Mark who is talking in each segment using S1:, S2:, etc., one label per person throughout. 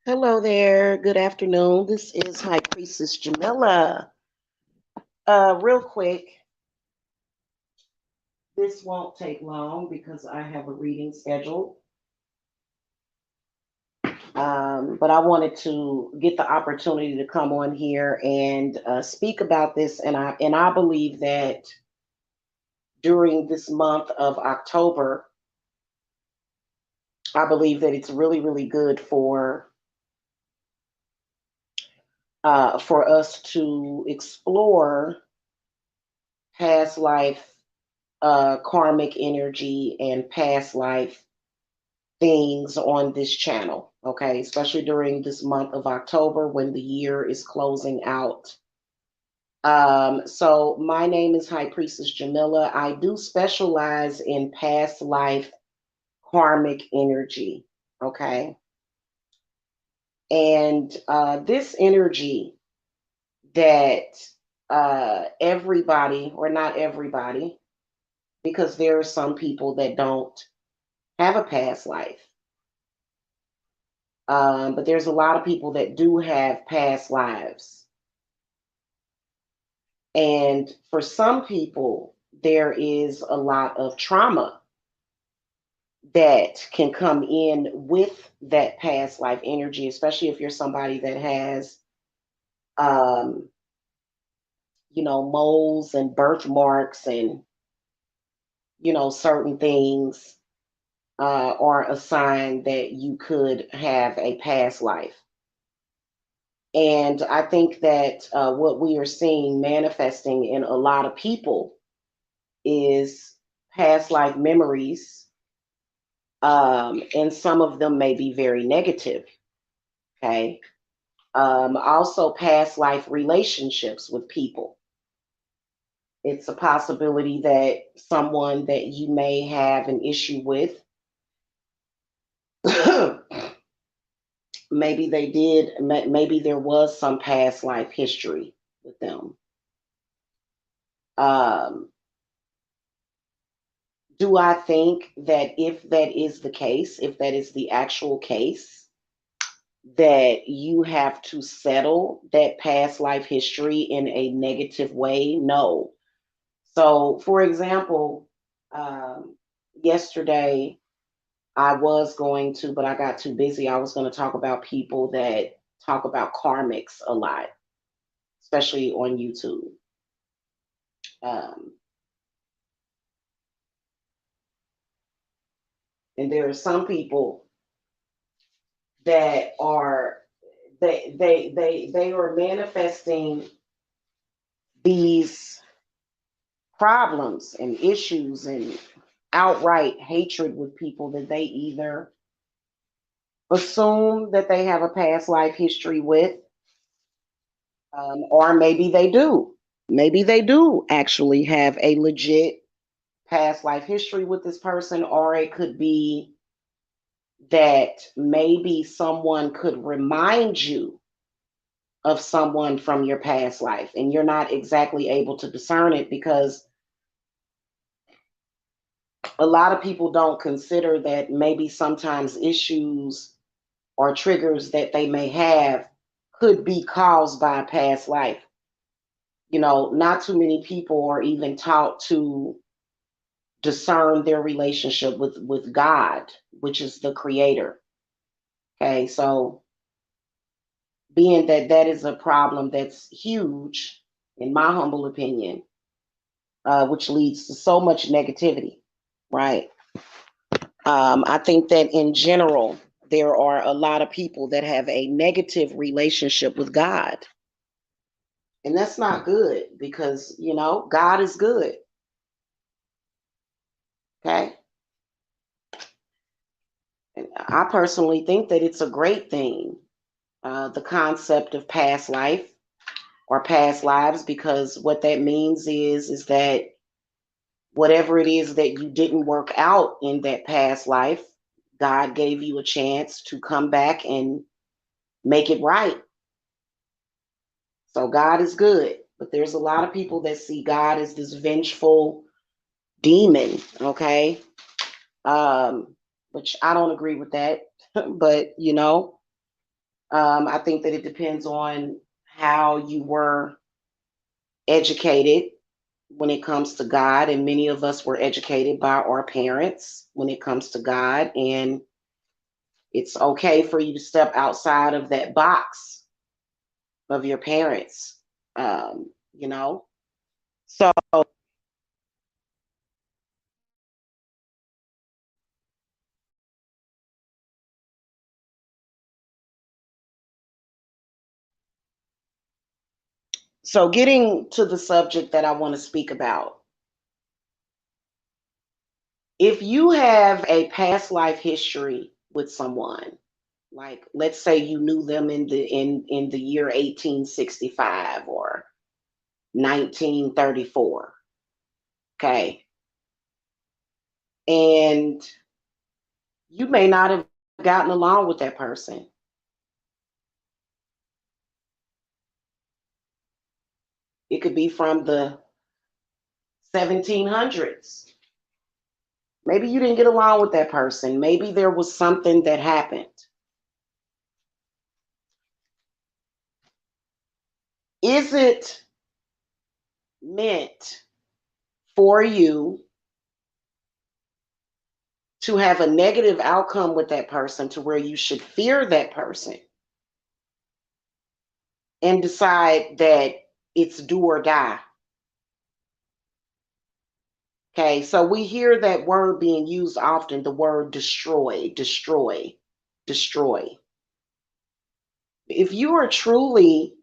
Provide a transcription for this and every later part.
S1: Hello there. Good afternoon. This is High Priestess Jamila. Real quick, this won't take long because I have a reading scheduled. But I wanted to get the opportunity to come on here and speak about this, and I believe that during this month of October, I believe that it's really good for us to explore past life karmic energy and past life things on this channel, okay? Especially during this month of October when the year is closing out. So my name is High Priestess Jamila. I do specialize in past life karmic energy, okay? And this energy that everybody, or not everybody, because there are some people that don't have a past life. But there's a lot of people that do have past lives. And for some people, there is a lot of trauma that can come in with that past life energy, especially if you're somebody that has, um, moles and birthmarks and, certain things are a sign that you could have a past life. And I think that what we are seeing manifesting in a lot of people is past life memories, and some of them may be very negative. Okay. Also, past life relationships with people. It's a possibility that someone that you may have an issue with, maybe there was some past life history with them. Um, do I think that if that is the case, if that is the actual case, that you have to settle that past life history in a negative way? No. So, for example, yesterday I was going to, but I got too busy. I was going to talk about people that talk about karmics a lot, especially on YouTube. Um, and there are some people that are they are manifesting these problems and issues and outright hatred with people that they either assume that they have a past life history with, or maybe they do. Maybe they do actually have a legit past life history with this person, or it could be that maybe someone could remind you of someone from your past life and you're not exactly able to discern it because a lot of people don't consider that maybe sometimes issues or triggers that they may have could be caused by a past life. Not too many people are even taught to discern their relationship with God, which is the creator. Okay, so being that that is a problem that's huge, in my humble opinion, which leads to so much negativity, right? I think that in general, there are a lot of people that have a negative relationship with God. And that's not good because, God is good. Okay. And I personally think that it's a great thing, the concept of past life or past lives, because what that means is that whatever it is that you didn't work out in that past life, God gave you a chance to come back and make it right. So God is good. But there's a lot of people that see God as this vengeful demon, okay? Which I don't agree with that. But, I think that it depends on how you were educated when it comes to God, and many of us were educated by our parents when it comes to God, and it's okay for you to step outside of that box of your parents, you know. So, so getting to the subject that I want to speak about, if you have a past life history with someone, like let's say you knew them in the year 1865 or 1934, okay, and you may not have gotten along with that person. It could be from the 1700s. Maybe you didn't get along with that person. Maybe there was something that happened. Is it meant for you to have a negative outcome with that person to where you should fear that person and decide that it's do or die? Okay, so we hear that word being used often, the word destroy, destroy, destroy. If you are truly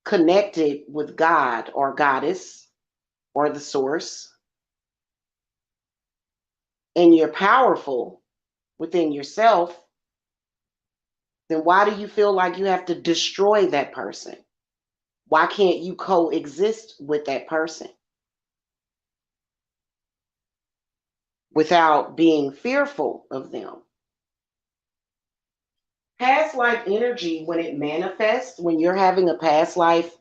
S1: connected with God or goddess or the source, and you're powerful within yourself, then why do you feel like you have to destroy that person? Why can't you coexist with that person without being fearful of them? Past life energy, when it manifests, when you're having a past life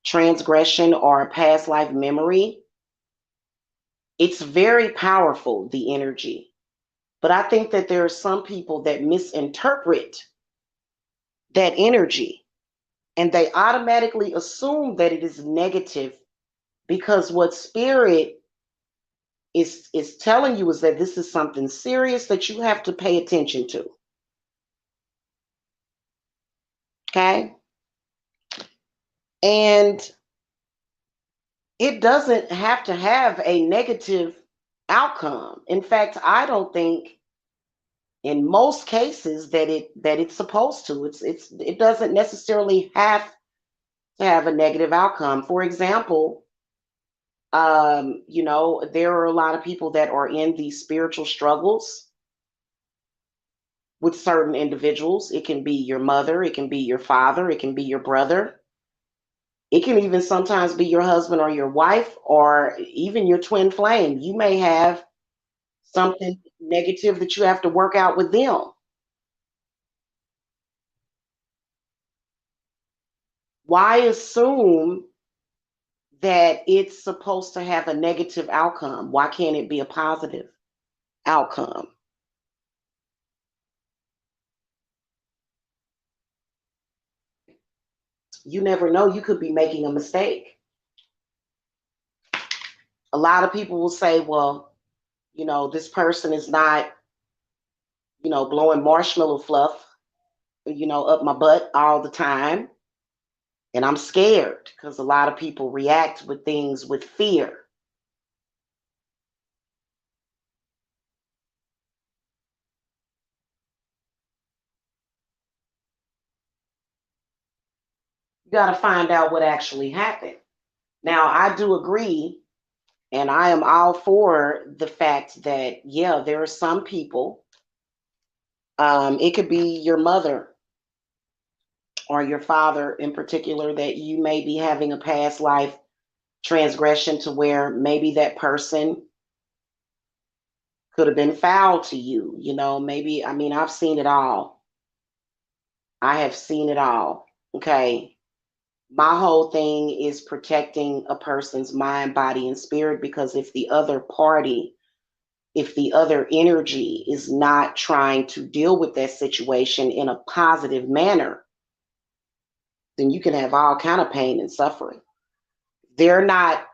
S1: transgression or a past life memory, it's very powerful, the energy. But I think that there are some people that misinterpret that energy and they automatically assume that it is negative because what spirit is telling you is that this is something serious that you have to pay attention to. Okay? And it doesn't have to have a negative outcome. In fact, I don't think in most cases that it's supposed to. It doesn't necessarily have to have a negative outcome. For example, there are a lot of people that are in these spiritual struggles with certain individuals. It can be your mother, it can be your father, it can be your brother. It can even sometimes be your husband or your wife or even your twin flame. You may have something negative that you have to work out with them. Why assume that it's supposed to have a negative outcome? Why can't it be a positive outcome? You never know, you could be making a mistake. A lot of people will say, well, this person is not, blowing marshmallow fluff, up my butt all the time. And I'm scared because a lot of people react with things with fear. You got to find out what actually happened. Now, I do agree, and I am all for the fact that, yeah, there are some people, it could be your mother or your father in particular, that you may be having a past life transgression to where maybe that person could have been foul to you. Maybe, I mean, I've seen it all. I have seen it all. Okay. My whole thing is protecting a person's mind, body, and spirit because if the other party if the other energy is not trying to deal with that situation in a positive manner, then you can have all kind of pain and suffering. They're not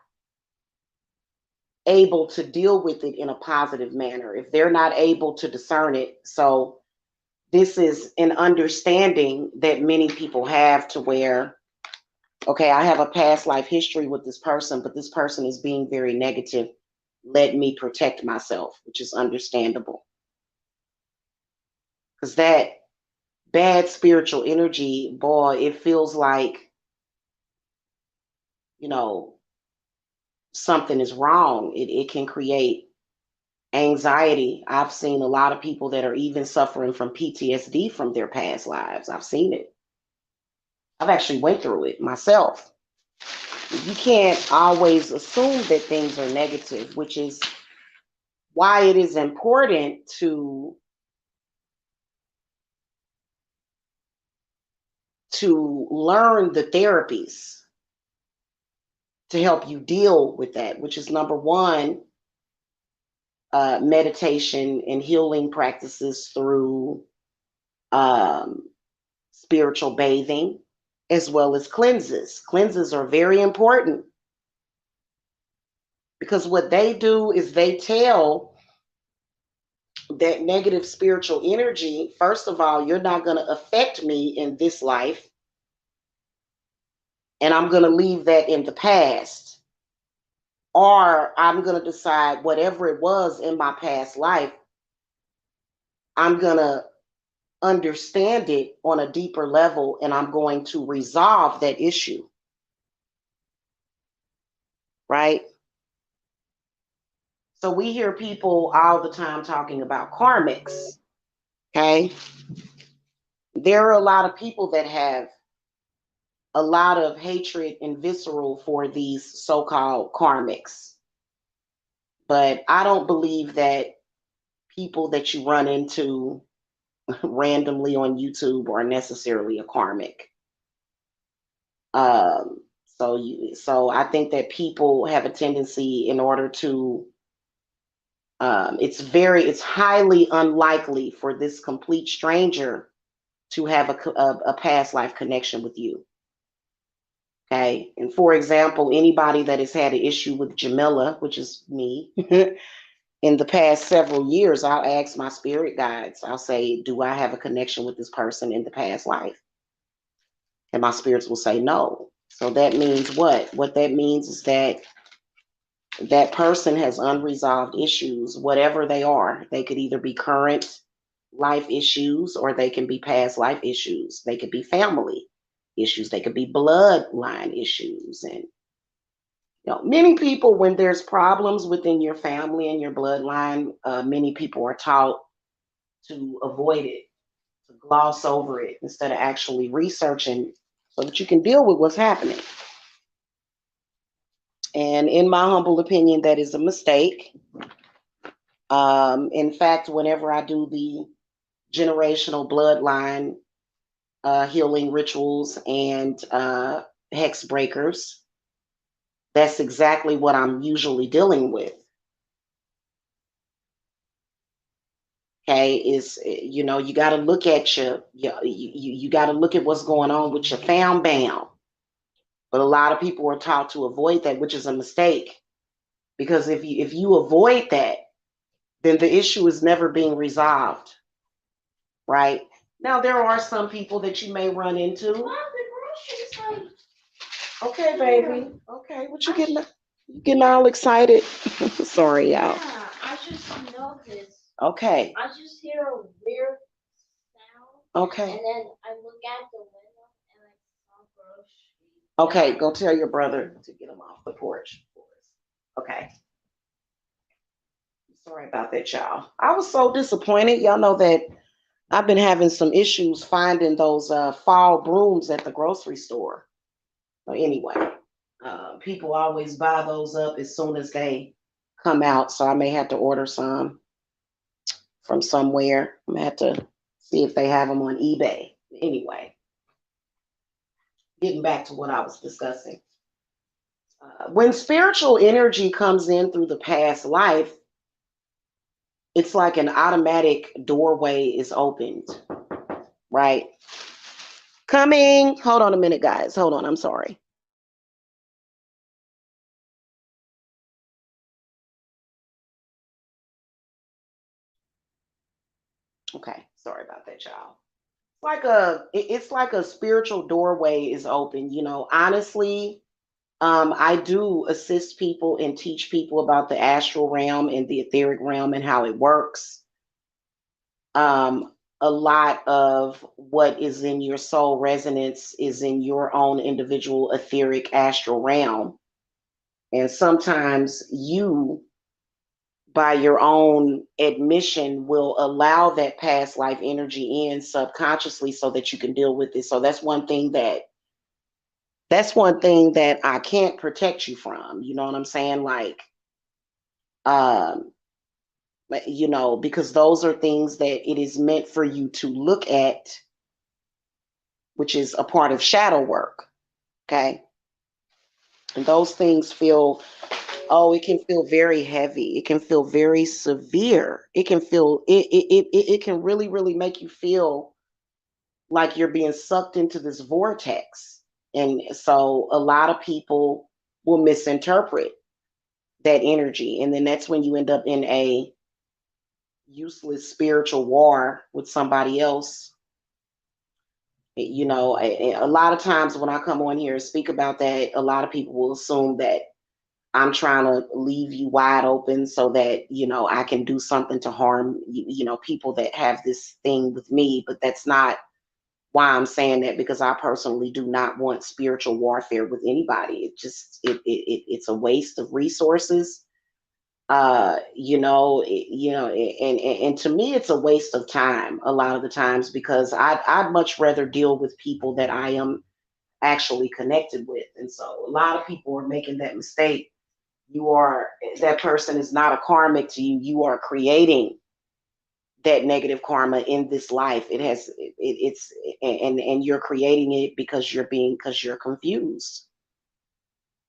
S1: able to deal with it in a positive manner, if they're not able to discern it. So this is an understanding that many people have, to where, okay, I have a past life history with this person, but this person is being very negative. Let me protect myself, which is understandable. Because that bad spiritual energy, boy, it feels like, you know, something is wrong. It can create anxiety. I've seen a lot of people that are even suffering from PTSD from their past lives. I've seen it. I've actually went through it myself. You can't always assume that things are negative, which is why it is important to learn the therapies to help you deal with that, which is number one, meditation and healing practices through um, spiritual bathing, as well as cleanses. Cleanses are very important, because what they do is they tell that negative spiritual energy, first of all, you're not going to affect me in this life, and I'm going to leave that in the past. Or I'm going to decide whatever it was in my past life, I'm going to understand it on a deeper level, and I'm going to resolve that issue, right? So we hear people all the time talking about karmics, okay? There are a lot of people that have a lot of hatred and visceral for these so-called karmics. But I don't believe that people that you run into randomly on YouTube are necessarily a karmic. So I think that people have a tendency, in order to, it's highly unlikely for this complete stranger to have a past life connection with you. Okay. And for example, anybody that has had an issue with Jamila, which is me, in the past several years, I'll ask my spirit guides, I'll say, do I have a connection with this person in the past life? And my spirits will say no. So that means what? What that means is that that person has unresolved issues, whatever they are. They could either be current life issues, or they can be past life issues. They could be family issues. They could be bloodline issues. And many people, when there's problems within your family and your bloodline, many people are taught to avoid it, to gloss over it, instead of actually researching so that you can deal with what's happening. And in my humble opinion, that is a mistake. In fact, whenever I do the generational bloodline healing rituals and hex breakers, that's exactly what I'm usually dealing with. Okay, is you got to look at you got to look at what's going on with your fam bam. But a lot of people are taught to avoid that, which is a mistake, because if you avoid that, then the issue is never being resolved, right? Now there are some people that you may run into. Okay, baby. Okay, what you getting all excited? Sorry, y'all.
S2: Yeah, I just noticed.
S1: Okay.
S2: I just hear a weird sound.
S1: Okay.
S2: And then I look out the window and I saw groceries.
S1: Okay, go tell your brother to get him off the porch for us. Okay. Sorry about that, y'all. I was so disappointed. Y'all know that I've been having some issues finding those fall brooms at the grocery store. But anyway, people always buy those up as soon as they come out, so I may have to order some from somewhere. I'm gonna have to see if they have them on eBay. Anyway, getting back to what I was discussing. When spiritual energy comes in through the past life, it's like an automatic doorway is opened, right? Coming. Hold on a minute, guys. Hold on. I'm sorry. Okay. Sorry about that, y'all. It's like a spiritual doorway is open. Honestly, I do assist people and teach people about the astral realm and the etheric realm and how it works. A lot of what is in your soul resonance is in your own individual etheric astral realm. And sometimes you, by your own admission, will allow that past life energy in subconsciously so that you can deal with it. So that's one thing that I can't protect you from. You know what I'm saying? Like, um, because those are things that it is meant for you to look at, which is a part of shadow work. Okay. And those things it can feel very heavy. It can feel very severe. It can really, really make you feel like you're being sucked into this vortex. And so a lot of people will misinterpret that energy. And then that's when you end up in a useless spiritual war with somebody else. A lot of times when I come on here and speak about that, a lot of people will assume that I'm trying to leave you wide open so that, I can do something to harm, people that have this thing with me. But that's not why I'm saying that, because I personally do not want spiritual warfare with anybody. It's a waste of resources. And to me, it's a waste of time a lot of the times, because I'd much rather deal with people that I am actually connected with. And so a lot of people are making that mistake. That person is not a karmic to you. You are creating that negative karma in this life. It's and you're creating it because you're confused,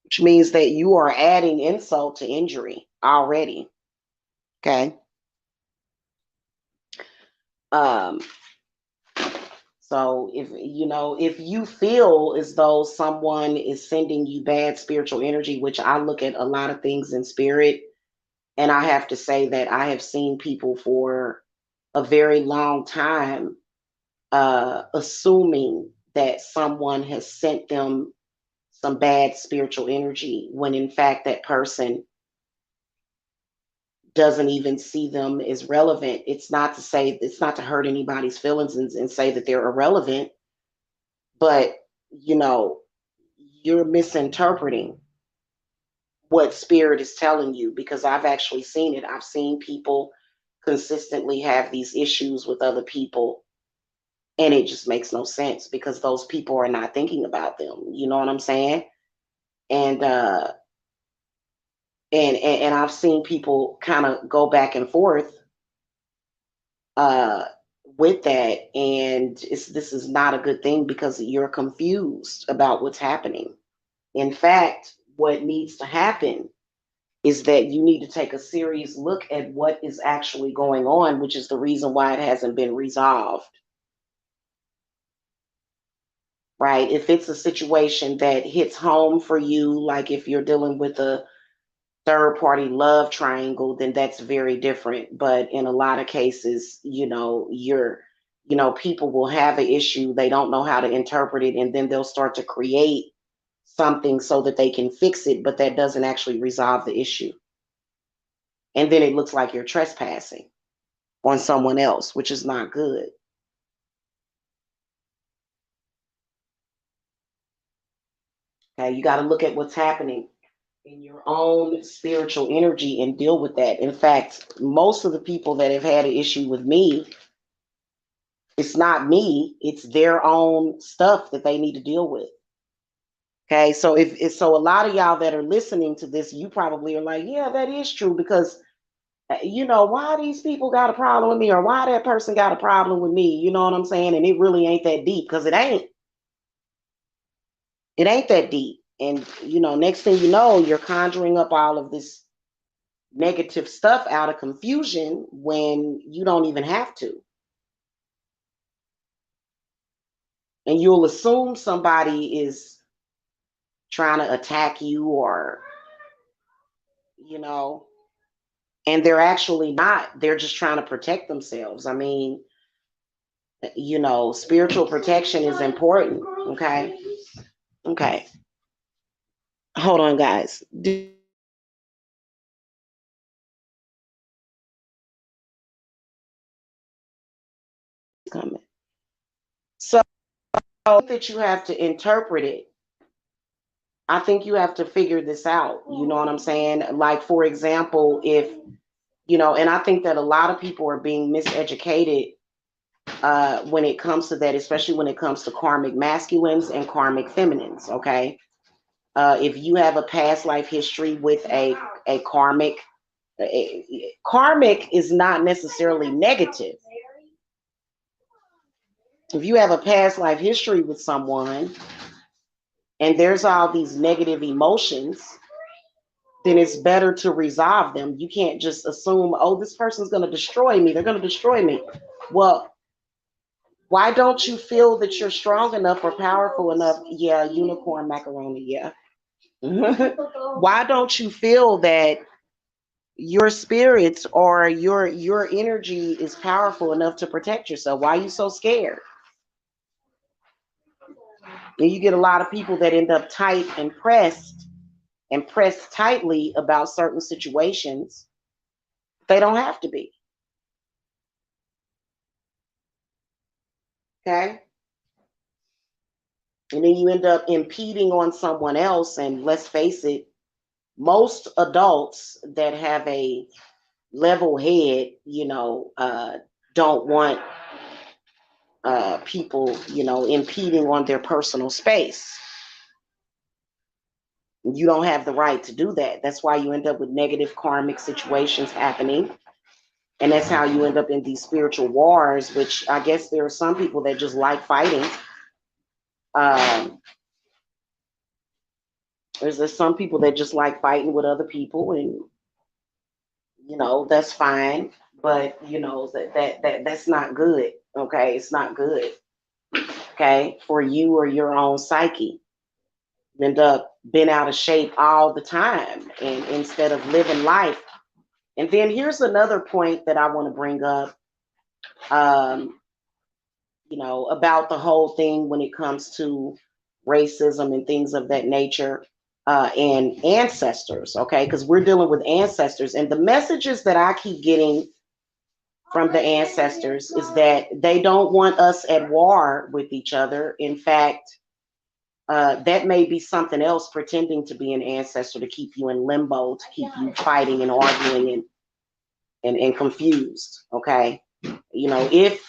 S1: which means that you are adding insult to injury already. Okay. Um, so if you feel as though someone is sending you bad spiritual energy, which I look at a lot of things in spirit, and I have to say that I have seen people for a very long time assuming that someone has sent them some bad spiritual energy, when in fact that person doesn't even see them as relevant. It's not to hurt anybody's feelings and say that they're irrelevant, but you know, you're misinterpreting what spirit is telling you, because I've actually seen it. I've seen people consistently have these issues with other people, and it just makes no sense because those people are not thinking about them. You know what I'm saying? And and I've seen people kind of go back and forth uh with that, and this is not a good thing because you're confused about what's happening. In fact, what needs to happen is that you need to take a serious look at what is actually going on, which is the reason why it hasn't been resolved. Right? If it's a situation that hits home for you, like if you're dealing with a third party love triangle, then that's very different. But in a lot of cases, people will have an issue, they don't know how to interpret it, and then they'll start to create something so that they can fix it, but that doesn't actually resolve the issue. And then it looks like you're trespassing on someone else, which is not good. Okay, you got to look at what's happening in your own spiritual energy and deal with that. In fact, most of the people that have had an issue with me, it's not me, it's their own stuff that they need to deal with. Okay, so so a lot of y'all that are listening to this, you probably are like, yeah, that is true, because why these people got a problem with me, or why that person got a problem with me, you know what I'm saying? And it really ain't that deep, because it ain't that deep. And next thing you know, you're conjuring up all of this negative stuff out of confusion when you don't even have to. And you'll assume somebody is trying to attack you or, you know, and they're actually not. They're just trying to protect themselves. I mean, spiritual protection is important. Okay. Okay. Hold on, guys. Coming. So that you have to interpret it. I think you have to figure this out. You know what I'm saying? Like, for example, if, and I think that a lot of people are being miseducated when it comes to that, especially when it comes to karmic masculines and karmic feminines. Okay. If you have a past life history with a karmic is not necessarily negative. If you have a past life history with someone and there's all these negative emotions, then it's better to resolve them. You can't just assume, oh, this person's going to destroy me. They're going to destroy me. Well, why don't you feel that you're strong enough or powerful enough? Yeah, unicorn macaroni. Yeah. Why don't you feel that your spirits or your energy is powerful enough to protect yourself? Why are you so scared? And you get a lot of people that end up tight and pressed tightly about certain situations. They don't have to be. Okay. And then you end up impeding on someone else. And let's face it, most adults that have a level head, don't want people, impeding on their personal space. You don't have the right to do that. That's why you end up with negative karmic situations happening. And that's how you end up in these spiritual wars, which I guess there are some people that just like fighting. Um, there's some people that just like fighting with other people, and that's fine. But that's not good. Okay, it's not good. Okay, for you or your own psyche. You end up being out of shape all the time, and instead of living life. And then here's another point that I want to bring up. Um, about the whole thing when it comes to racism and things of that nature, and ancestors, okay? Because we're dealing with ancestors, and the messages that I keep getting from the ancestors is that they don't want us at war with each other. In fact, that may be something else pretending to be an ancestor to keep you in limbo, to keep you fighting and arguing and confused, okay? If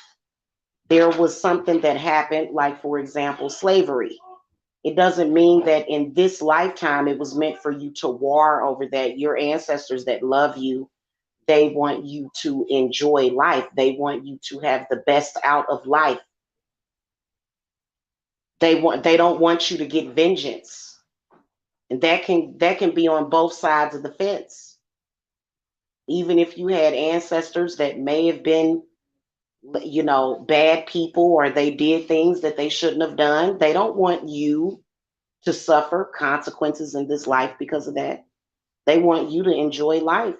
S1: there was something that happened, like, for example, slavery, it doesn't mean that in this lifetime it was meant for you to war over that. Your ancestors that love you, they want you to enjoy life. They want you to have the best out of life. They don't want you to get vengeance. And that can be on both sides of the fence. Even if you had ancestors that may have been, bad people, or they did things that they shouldn't have done, they don't want you to suffer consequences in this life because of that. They want you to enjoy life.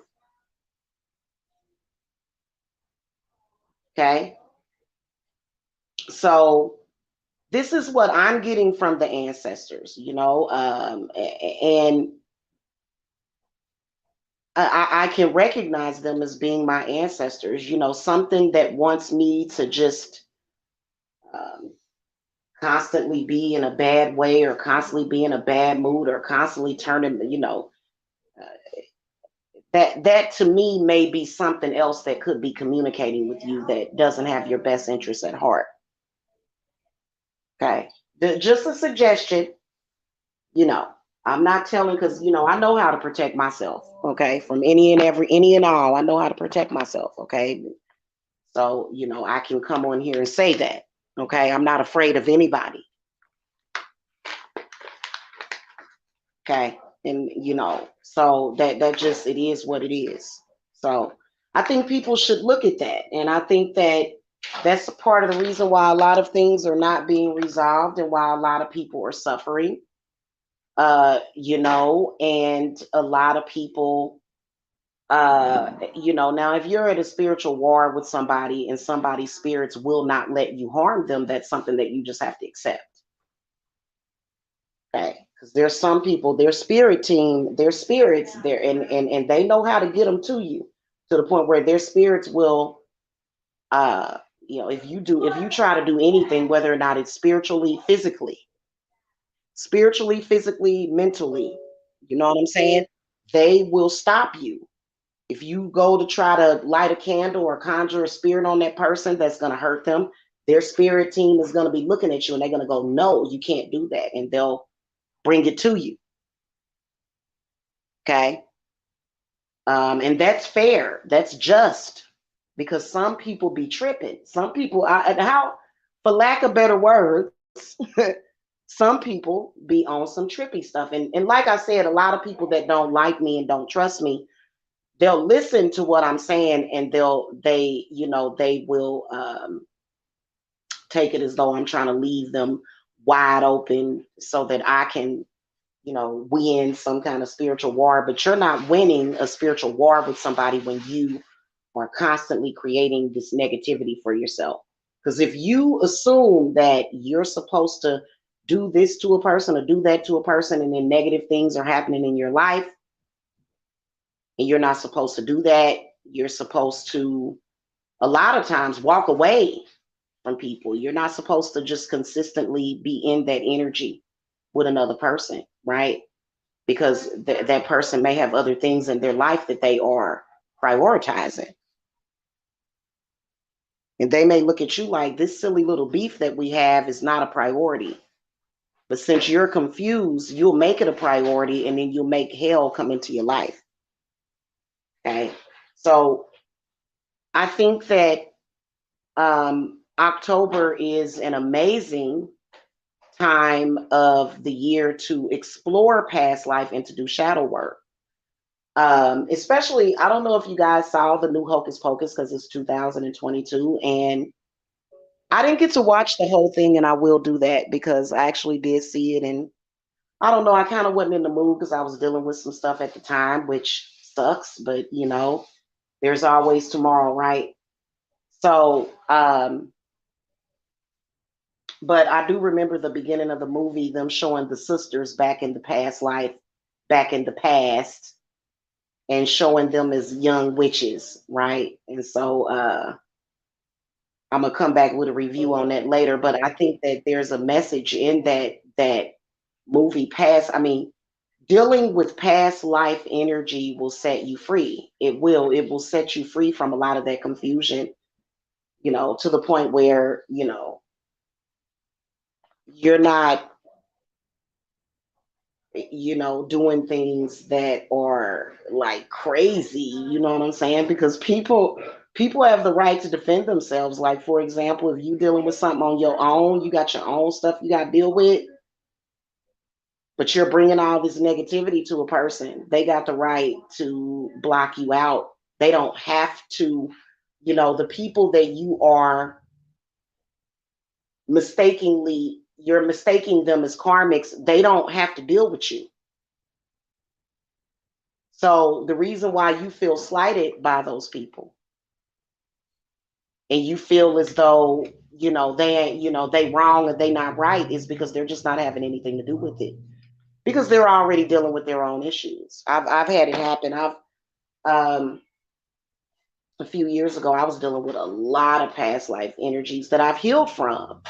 S1: Okay. So this is what I'm getting from the ancestors, and I can recognize them as being my ancestors, something that wants me to just um, constantly be in a bad way, or constantly be in a bad mood, or constantly turning, that to me may be something else that could be communicating with you that doesn't have your best interests at heart. Okay. Just a suggestion, you know. I'm not telling, because I know how to protect myself, okay? From any and all, I know how to protect myself, okay? So, I can come on here and say that, okay? I'm not afraid of anybody. Okay. And so that just, it is what it is. So I think people should look at that, and I think that that's a part of the reason why a lot of things are not being resolved and why a lot of people are suffering. And a lot of people, now if you're at a spiritual war with somebody and somebody's spirits will not let you harm them, that's something that you just have to accept. Okay, because there's some people, their spirit team, their spirits there, and they know how to get them to you, to the point where their spirits will, uh if you try to do anything, whether or not it's spiritually, physically, mentally, you know what I'm saying, they will stop you. If you go to try to light a candle or conjure a spirit on that person that's going to hurt them, their spirit team is going to be looking at you and they're going to go, no, you can't do that, and they'll bring it to you. Okay. And that's fair. That's just, because some people be tripping. Some people, for lack of better words, some people be on some trippy stuff. And like I said, a lot of people that don't like me and don't trust me, they'll listen to what I'm saying and they will take it as though I'm trying to leave them wide open so that I can win some kind of spiritual war. But you're not winning a spiritual war with somebody when you are constantly creating this negativity for yourself. Because if you assume that you're supposed to do this to a person or do that to a person, and then negative things are happening in your life, and you're not supposed to do that, you're supposed to, a lot of times, walk away from people. You're not supposed to just consistently be in that energy with another person, right? Because that person may have other things in their life that they are prioritizing. And they may look at you like, this silly little beef that we have is not a priority. But since you're confused, you'll make it a priority and then you'll make hell come into your life. Okay. So I think that October is an amazing time of the year to explore past life and to do shadow work. Especially, I don't know if you guys saw the new Hocus Pocus because it's 2022, and I didn't get to watch the whole thing, and I will do that because I actually did see it. And I don't know, I kind of wasn't in the mood because I was dealing with some stuff at the time, which sucks, but there's always tomorrow, right? So, but I do remember the beginning of the movie, them showing the sisters back in the past life, back in the past, and showing them as young witches, right? And so, I'm gonna come back with a review on that later, but I think that there's a message in that movie. Past, I mean, dealing with past life energy will set you free. It will set you free from a lot of that confusion, to the point where, you're not, doing things that are like crazy, you know what I'm saying? Because people have the right to defend themselves. Like, for example, if you dealing with something on your own, you got your own stuff you got to deal with, but you're bringing all this negativity to a person, they got the right to block you out. They don't have to, the people that you are you're mistaking them as karmics, they don't have to deal with you. So the reason why you feel slighted by those people and you feel as though, they ain't, they wrong and they not right, is because they're just not having anything to do with it. Because they're already dealing with their own issues. I've had it happen. Um a few years ago I was dealing with a lot of past life energies that I've healed from.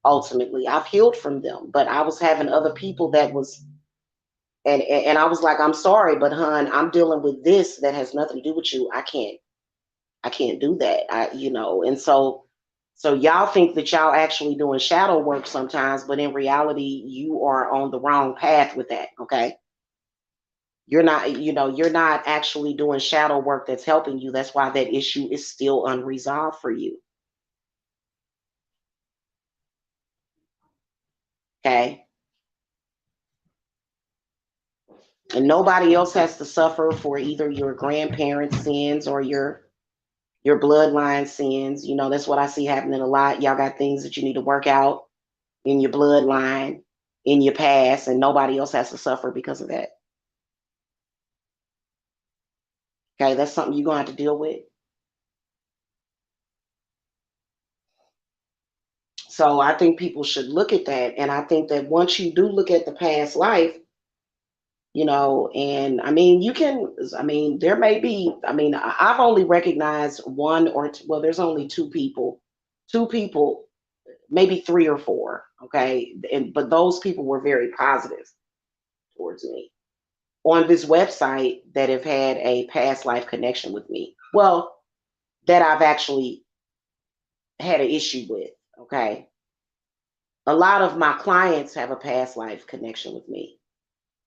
S1: Ultimately, I've healed from them, but I was having other people that was, and I was like, I'm sorry, but hun, I'm dealing with this that has nothing to do with you. I can't do that. And so y'all think that y'all actually doing shadow work sometimes, but in reality, you are on the wrong path with that. Okay. You're not actually doing shadow work that's helping you. That's why that issue is still unresolved for you. Okay. And nobody else has to suffer for either your grandparents' sins or your bloodline sins. That's what I see happening a lot. Y'all got things that you need to work out in your bloodline, in your past, and nobody else has to suffer because of that. Okay, that's something you're gonna have to deal with. So I think people should look at that. And I think that once you do look at the past life, and I mean, there may be, I've only recognized one or two, well, there's only two people, maybe three or four. Okay. But those people were very positive towards me on this website that have had a past life connection with me. Well, that I've actually had an issue with. Okay. A lot of my clients have a past life connection with me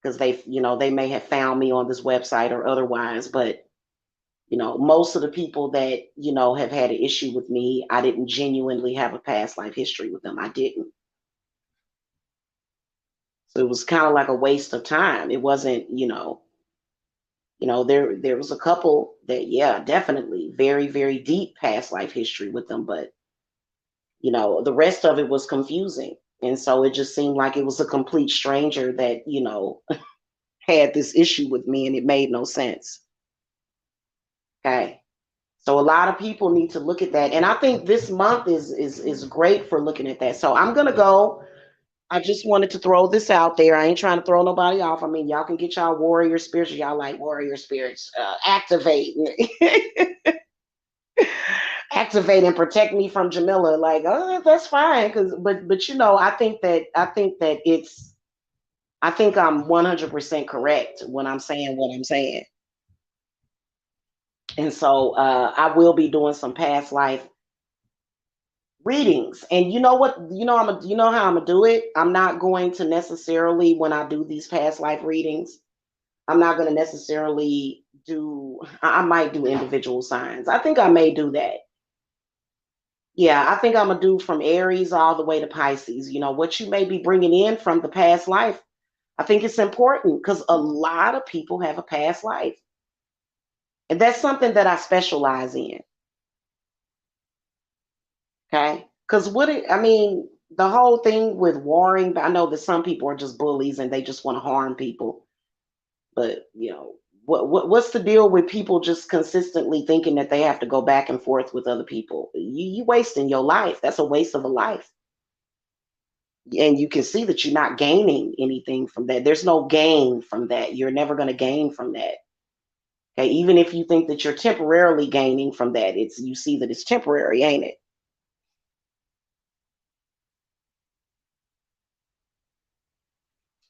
S1: because they may have found me on this website or otherwise, but most of the people that have had an issue with me, I didn't genuinely have a past life history with them. I didn't. So it was kind of like a waste of time. It wasn't, there was a couple that, yeah, definitely very, very deep past life history with them, but the rest of it was confusing. And so it just seemed like it was a complete stranger that, had this issue with me, and it made no sense. Okay. So a lot of people need to look at that. And I think this month is great for looking at that. So I'm gonna go. I just wanted to throw this out there. I ain't trying to throw nobody off. I mean, y'all can get y'all warrior spirits. Y'all like warrior spirits. Activate. Activate and protect me from Jamila. Like, oh, that's fine. But I think that I think I'm 100% correct when I'm saying what I'm saying. And so I will be doing some past life readings. And you know what? You know how I'm gonna do it. I'm not going to necessarily, when I do these past life readings, I'm not going to necessarily do. I might do individual signs. I think I may do that. Yeah, I think I'm gonna do from Aries all the way to Pisces. What you may be bringing in from the past life. I think it's important because a lot of people have a past life, and that's something that I specialize in. Okay. Because the whole thing with warring, I know that some people are just bullies and they just want to harm people. But, what's the deal with people just consistently thinking that they have to go back and forth with other people? You wasting your life. That's a waste of a life. And you can see that you're not gaining anything from that. There's no gain from that. You're never going to gain from that. Okay. Even if you think that you're temporarily gaining from that, you see that it's temporary, ain't it?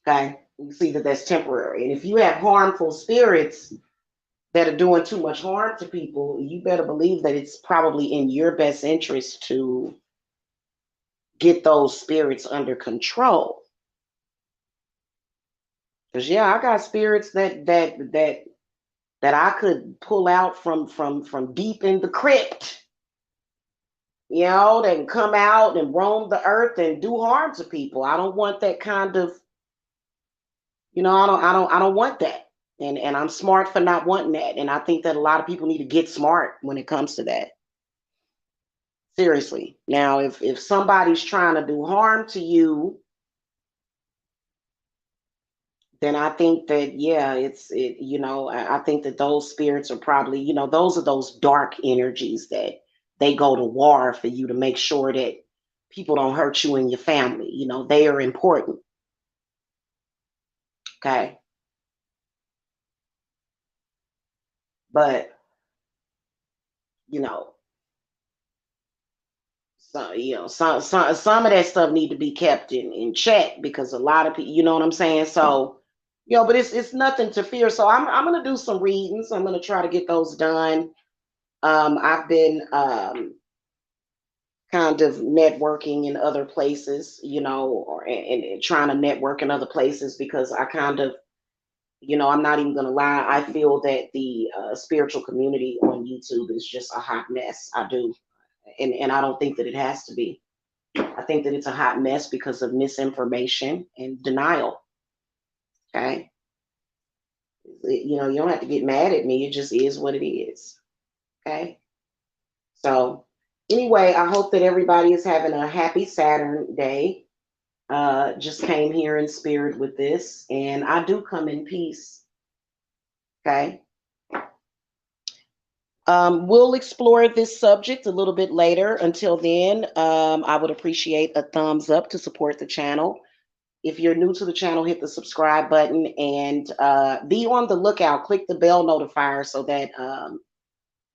S1: Okay. You see that that's temporary. And if you have harmful spirits that are doing too much harm to people, you better believe that it's probably in your best interest to get those spirits under control. Because yeah, I got spirits that I could pull out from deep in the crypt. That can come out and roam the earth and do harm to people. I don't want that kind of, I don't want that. And I'm smart for not wanting that. And I think that a lot of people need to get smart when it comes to that. Seriously. Now, if somebody's trying to do harm to you, then I think that yeah, I think that those spirits are probably, those are those dark energies that they go to war for you to make sure that people don't hurt you and your family. They are important. Okay. But, you know, some of that stuff need to be kept in check because a lot of people, you know what I'm saying? So, but it's nothing to fear. So I'm gonna do some readings. I'm gonna try to get those done. I've been kind of networking in other places, and trying to network in other places because I kind of, I'm not even gonna lie. I feel that the spiritual community on YouTube is just a hot mess. I do, and I don't think that it has to be. I think that it's a hot mess because of misinformation and denial. Okay. You know, you don't have to get mad at me. It just is what it is. Okay. So, anyway, I hope that everybody is having a happy Saturn day. Just came here in spirit with this, and I do come in peace. Okay. We'll explore this subject a little bit later. Until then, I would appreciate a thumbs up to support the channel. If you're new to the channel, hit the subscribe button and be on the lookout. Click the bell notifier so that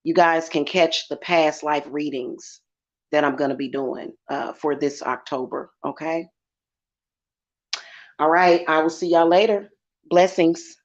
S1: you guys can catch the past life readings that I'm going to be doing for this October. Okay. All right. I will see y'all later. Blessings.